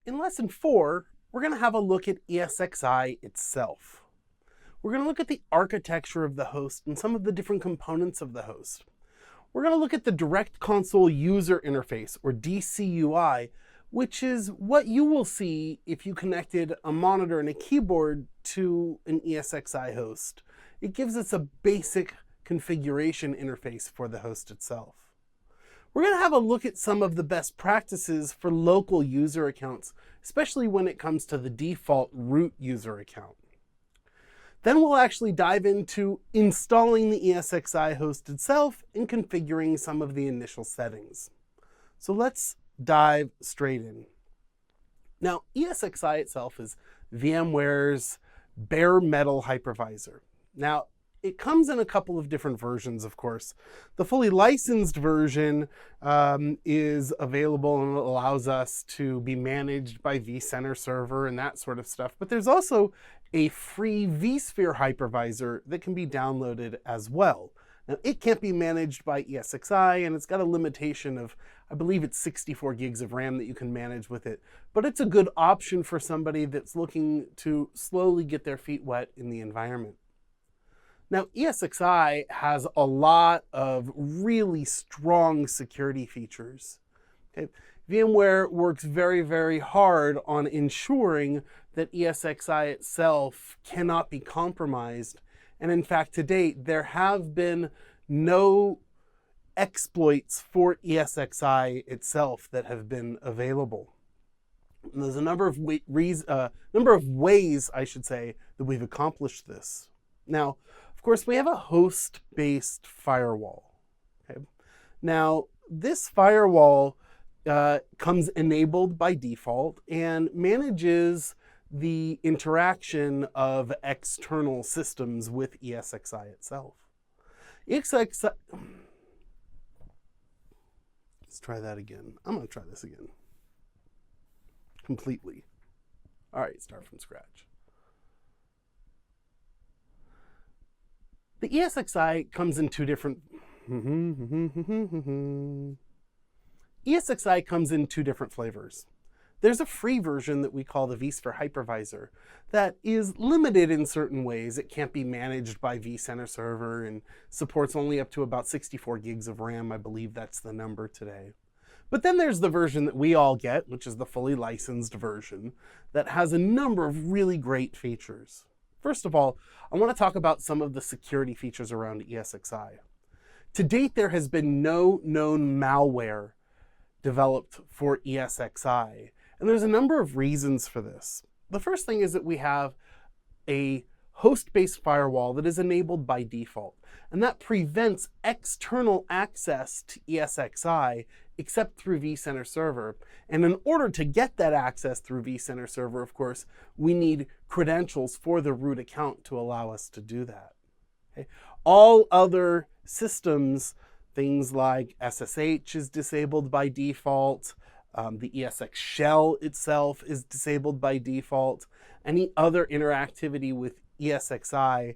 In lesson 4, we're going to have a look at ESXi itself. We're going to look at the architecture of the host and some of the different components of the host. We're going to look at the Direct Console User Interface, or DCUI, which is what you will see if you connected a monitor and a keyboard to an ESXi host. It gives us a basic configuration interface for the host itself. We're going to have a look at some of the best practices for local user accounts, especially when it comes to the default root user account. Then we'll actually dive into installing the ESXi host itself and configuring some of the initial settings. So let's dive straight in. Now, ESXi itself is VMware's bare metal hypervisor. Now, it comes in a couple of different versions, of course. The fully licensed version is available and allows us to be managed by vCenter Server and that sort of stuff. But there's also a free vSphere hypervisor that can be downloaded as well. Now, it can't be managed by ESXi, and it's got a limitation of, I believe it's 64 gigs of RAM that you can manage with it. But it's a good option for somebody that's looking to slowly get their feet wet in the environment. Now, ESXi has a lot of really strong security features. Okay? VMware works very, very hard on ensuring that ESXi itself cannot be compromised. And in fact, to date, there have been no exploits for ESXi itself that have been available. And there's a number of ways, I should say, that we've accomplished this. Now, of course, we have a host-based firewall. Okay? Now, this firewall comes enabled by default and manages the interaction of external systems with ESXi itself. ESXi, let's try that again. I'm going to try this again. Completely. All right, start from scratch. The ESXi comes in two different ESXi comes in two different flavors. There's a free version that we call the vSphere hypervisor that is limited in certain ways. It can't be managed by vCenter Server and supports only up to about 64 gigs of RAM. I believe that's the number today. But then there's the version that we all get, which is the fully licensed version, that has a number of really great features. First of all, I want to talk about some of the security features around ESXi. To date, there has been no known malware developed for ESXi. And there's a number of reasons for this. The first thing is that we have a host-based firewall that is enabled by default. And that prevents external access to ESXi except through vCenter Server. And in order to get that access through vCenter Server, of course, we need credentials for the root account to allow us to do that. Okay? All other systems, things like SSH is disabled by default. The ESX shell itself is disabled by default. Any other interactivity with ESXi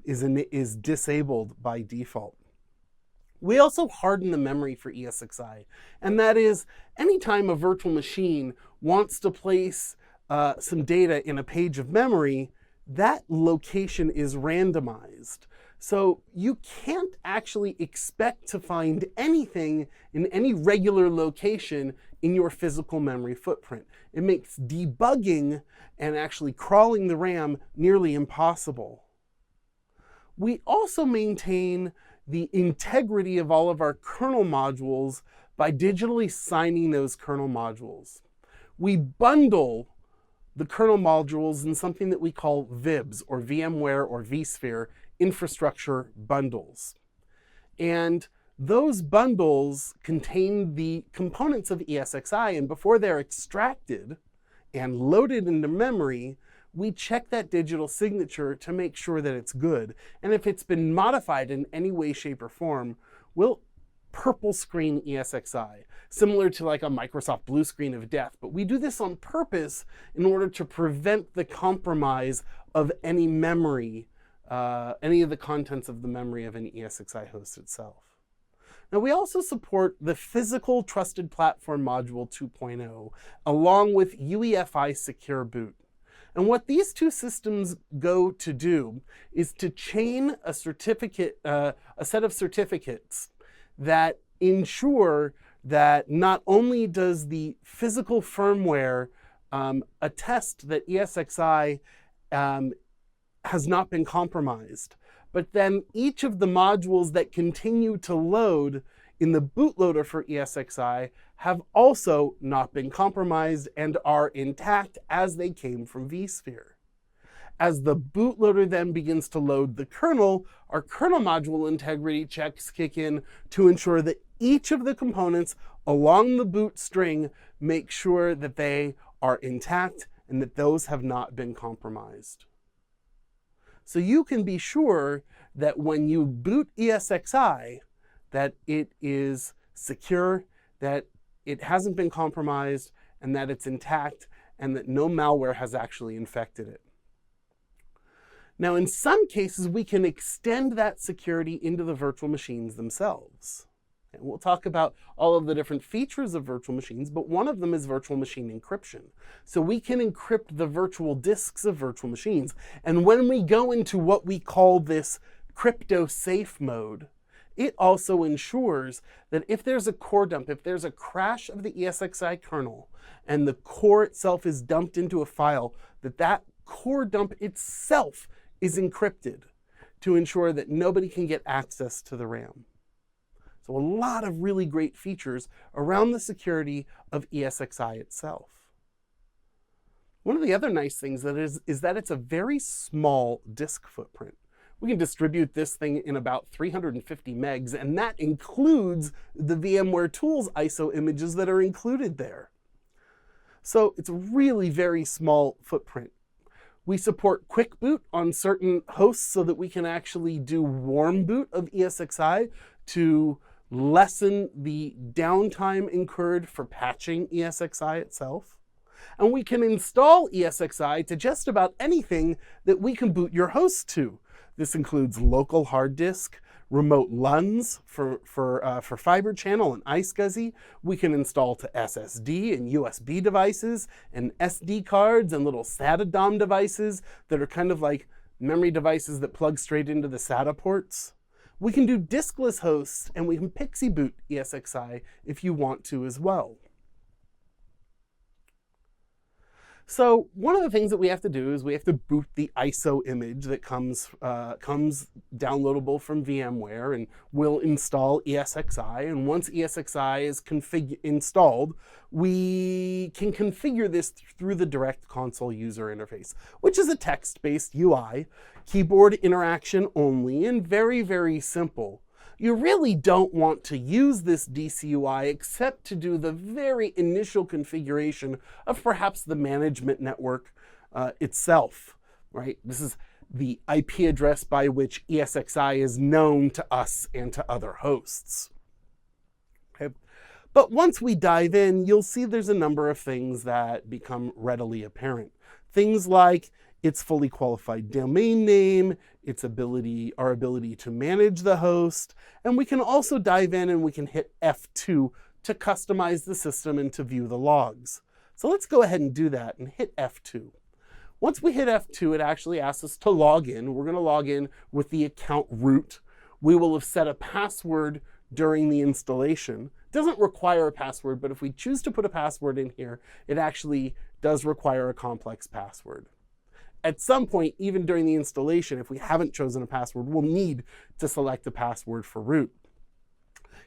is disabled by default. We also harden the memory for ESXi, and that is anytime a virtual machine wants to place some data in a page of memory, that location is randomized. So you can't actually expect to find anything in any regular location in your physical memory footprint. It makes debugging and actually crawling the RAM nearly impossible. We also maintain the integrity of all of our kernel modules by digitally signing those kernel modules. We bundle the kernel modules in something that we call VIBs, or VMware or vSphere infrastructure bundles. And those bundles contain the components of ESXi, and before they're extracted and loaded into memory, we check that digital signature to make sure that it's good. And if it's been modified in any way, shape, or form, we'll purple screen ESXi, similar to like a Microsoft blue screen of death. But we do this on purpose in order to prevent the compromise of any memory, any of the contents of the memory of an ESXi host itself. Now, we also support the Physical Trusted Platform Module 2.0, along with UEFI Secure Boot. And what these two systems go to do is to chain a certificate, a set of certificates that ensure that not only does the physical firmware attest that ESXi has not been compromised, but then each of the modules that continue to load in the bootloader for ESXi have also not been compromised and are intact as they came from vSphere. As the bootloader then begins to load the kernel, our kernel module integrity checks kick in to ensure that each of the components along the boot string make sure that they are intact and that those have not been compromised. So you can be sure that when you boot ESXi, that it is secure, that it hasn't been compromised, and that it's intact, and that no malware has actually infected it. Now, in some cases, we can extend that security into the virtual machines themselves. And we'll talk about all of the different features of virtual machines, but one of them is virtual machine encryption. So we can encrypt the virtual disks of virtual machines. And when we go into what we call this crypto safe mode, it also ensures that if there's a core dump, if there's a crash of the ESXi kernel, and the core itself is dumped into a file, that core dump itself is encrypted to ensure that nobody can get access to the RAM. So a lot of really great features around the security of ESXi itself. One of the other nice things is that it's a very small disk footprint. We can distribute this thing in about 350 megs, and that includes the VMware Tools ISO images that are included there. So it's a really very small footprint. We support quick boot on certain hosts so that we can actually do warm boot of ESXi to lessen the downtime incurred for patching ESXi itself. And we can install ESXi to just about anything that we can boot your host to. This includes local hard disk, remote LUNs for Fiber Channel and iSCSI. We can install to SSD and USB devices and SD cards and little SATA DOM devices that are kind of like memory devices that plug straight into the SATA ports. We can do diskless hosts, and we can PXE boot ESXi if you want to as well. So one of the things that we have to do is we have to boot the ISO image that comes downloadable from VMware, and we'll install ESXi. And once ESXi is installed, we can configure this through the Direct Console user interface, which is a text-based UI, keyboard interaction only, and very, very simple. You really don't want to use this DCUI except to do the very initial configuration of perhaps the management network itself, right? This is the IP address by which ESXi is known to us and to other hosts. Okay? But once we dive in, you'll see there's a number of things that become readily apparent. Things like its fully qualified domain name, our ability to manage the host, and we can also dive in and we can hit F2 to customize the system and to view the logs. So let's go ahead and do that and hit F2. Once we hit F2, it actually asks us to log in. We're going to log in with the account root. We will have set a password during the installation. It doesn't require a password, but if we choose to put a password in here, it actually does require a complex password. At some point, even during the installation, if we haven't chosen a password, we'll need to select a password for root.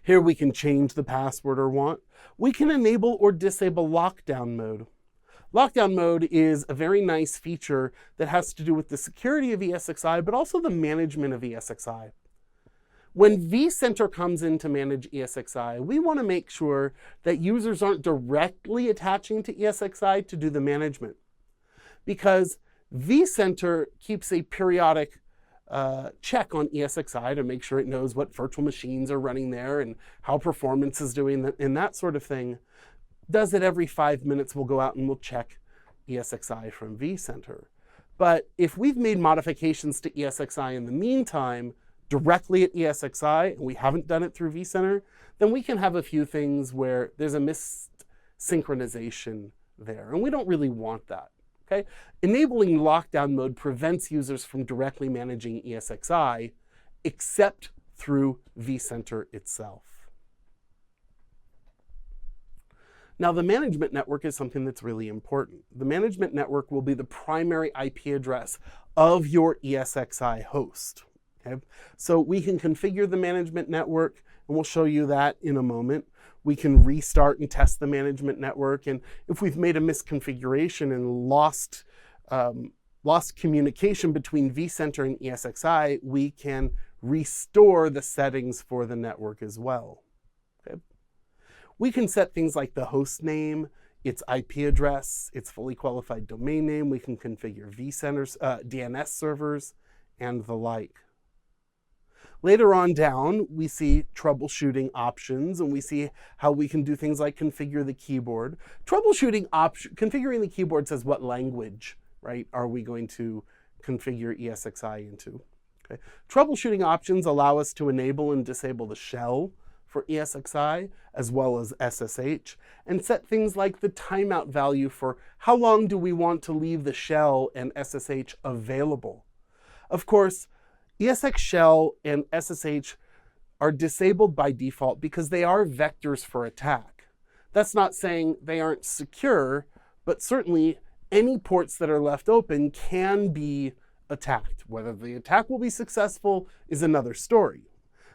Here we can change the password or want. We can enable or disable lockdown mode. Lockdown mode is a very nice feature that has to do with the security of ESXi, but also the management of ESXi. When vCenter comes in to manage ESXi, we want to make sure that users aren't directly attaching to ESXi to do the management, because vCenter keeps a periodic check on ESXi to make sure it knows what virtual machines are running there and how performance is doing and that sort of thing. Does it every 5 minutes. We'll go out and we'll check ESXi from vCenter. But if we've made modifications to ESXi in the meantime, directly at ESXi, and we haven't done it through vCenter, then we can have a few things where there's a missynchronization there, and we don't really want that. Okay? Enabling lockdown mode prevents users from directly managing ESXi, except through vCenter itself. Now, the management network is something that's really important. The management network will be the primary IP address of your ESXi host. Okay? So we can configure the management network, and we'll show you that in a moment. We can restart and test the management network, and if we've made a misconfiguration and lost communication between vCenter and ESXi, we can restore the settings for the network as well. Okay? We can set things like the host name, its IP address, its fully qualified domain name. We can configure vCenter's DNS servers, and the like. Later on down, we see troubleshooting options, and we see how we can do things like configure the keyboard. Configuring the keyboard says what language, right, are we going to configure ESXi into. Okay. Troubleshooting options allow us to enable and disable the shell for ESXi, as well as SSH, and set things like the timeout value for how long do we want to leave the shell and SSH available. Of course, ESX shell and SSH are disabled by default because they are vectors for attack. That's not saying they aren't secure, but certainly any ports that are left open can be attacked. Whether the attack will be successful is another story.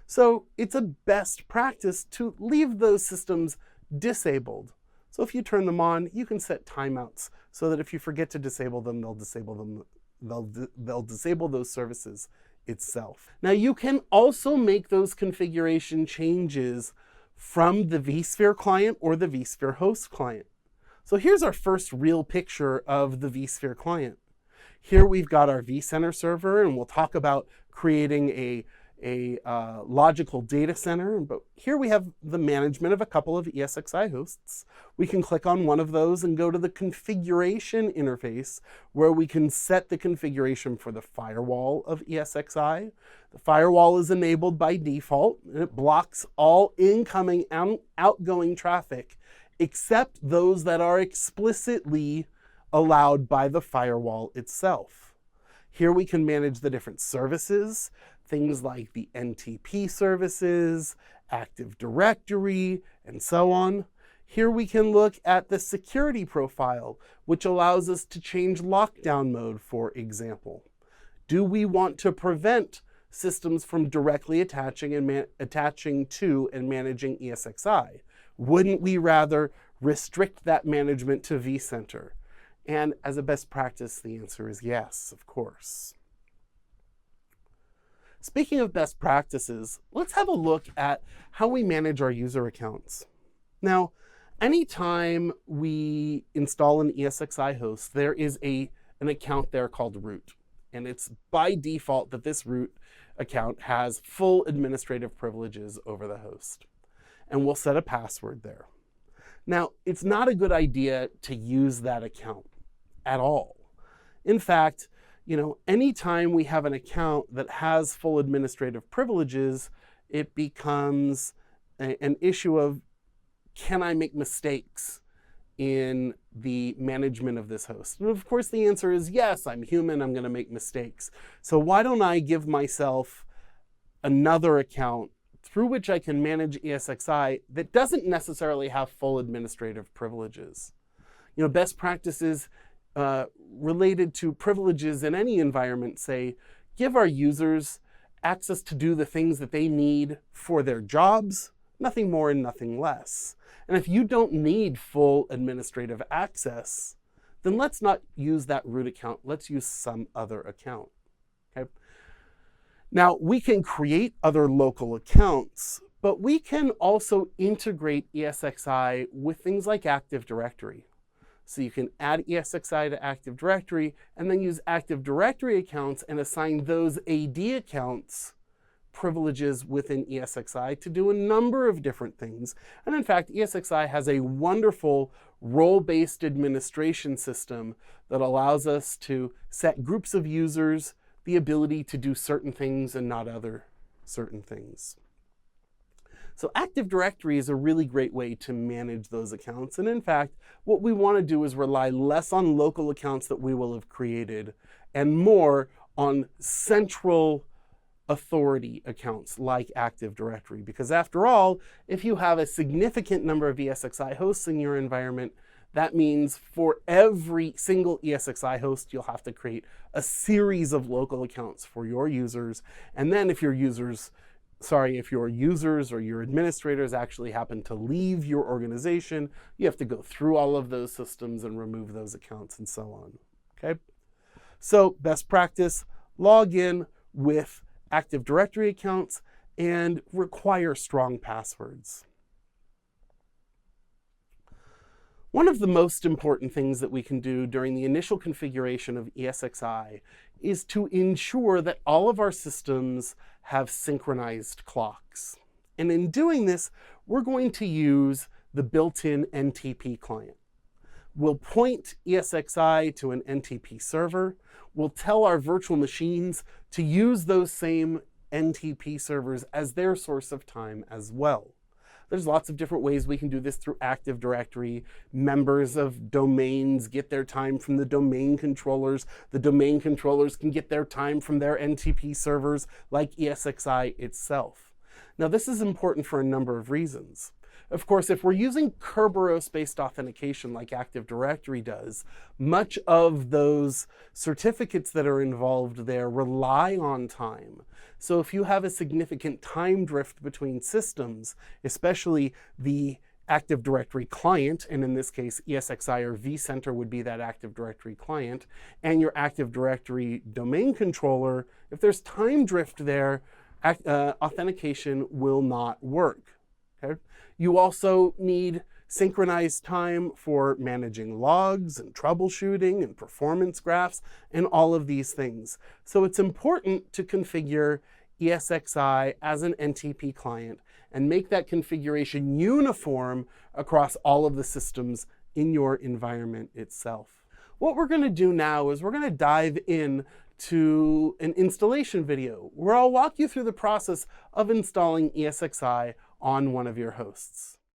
So it's a best practice to leave those systems disabled. So if you turn them on, you can set timeouts so that if you forget to disable them, they'll disable those services itself. Now you can also make those configuration changes from the vSphere client or the vSphere host client. So here's our first real picture of the vSphere client. Here we've got our vCenter server, and we'll talk about creating a logical data center. But here we have the management of a couple of ESXi hosts. We can click on one of those and go to the configuration interface, where we can set the configuration for the firewall of ESXi. The firewall is enabled by default, and it blocks all incoming and outgoing traffic, except those that are explicitly allowed by the firewall itself. Here we can manage the different services, things like the NTP services, Active Directory, and so on. Here we can look at the security profile, which allows us to change lockdown mode, for example. Do we want to prevent systems from directly attaching to and managing ESXi? Wouldn't we rather restrict that management to vCenter? And as a best practice, the answer is yes, of course. Speaking of best practices, let's have a look at how we manage our user accounts. Now, anytime we install an ESXi host, there is an account there called root. And it's by default that this root account has full administrative privileges over the host. And we'll set a password there. Now, it's not a good idea to use that account at all. In fact, anytime we have an account that has full administrative privileges, it becomes an issue of, can I make mistakes in the management of this host? And of course, the answer is yes, I'm human, I'm going to make mistakes. So why don't I give myself another account through which I can manage ESXi that doesn't necessarily have full administrative privileges? Best practices related to privileges in any environment say, give our users access to do the things that they need for their jobs, nothing more and nothing less. And if you don't need full administrative access, then let's not use that root account. Let's use some other account. Okay? Now, we can create other local accounts, but we can also integrate ESXi with things like Active Directory. So you can add ESXi to Active Directory and then use Active Directory accounts and assign those AD accounts privileges within ESXi to do a number of different things. And in fact, ESXi has a wonderful role-based administration system that allows us to set groups of users the ability to do certain things and not other certain things. So Active Directory is a really great way to manage those accounts. And in fact, what we want to do is rely less on local accounts that we will have created and more on central authority accounts like Active Directory. Because after all, if you have a significant number of ESXi hosts in your environment, that means for every single ESXi host, you'll have to create a series of local accounts for your users. And then if your users or your administrators actually happen to leave your organization, you have to go through all of those systems and remove those accounts and so on. Okay? So best practice, log in with Active Directory accounts and require strong passwords. One of the most important things that we can do during the initial configuration of ESXi is to ensure that all of our systems have synchronized clocks. And in doing this, we're going to use the built-in NTP client. We'll point ESXi to an NTP server. We'll tell our virtual machines to use those same NTP servers as their source of time as well. There's lots of different ways we can do this through Active Directory. Members of domains get their time from the domain controllers. The domain controllers can get their time from their NTP servers, like ESXi itself. Now, this is important for a number of reasons. Of course, if we're using Kerberos-based authentication like Active Directory does, much of those certificates that are involved there rely on time. So if you have a significant time drift between systems, especially the Active Directory client, and in this case, ESXi or vCenter would be that Active Directory client, and your Active Directory domain controller, if there's time drift there, authentication will not work. Okay? You also need synchronized time for managing logs and troubleshooting and performance graphs and all of these things. So it's important to configure ESXi as an NTP client and make that configuration uniform across all of the systems in your environment itself. What we're going to do now is we're going to dive in to an installation video where I'll walk you through the process of installing ESXi on one of your hosts.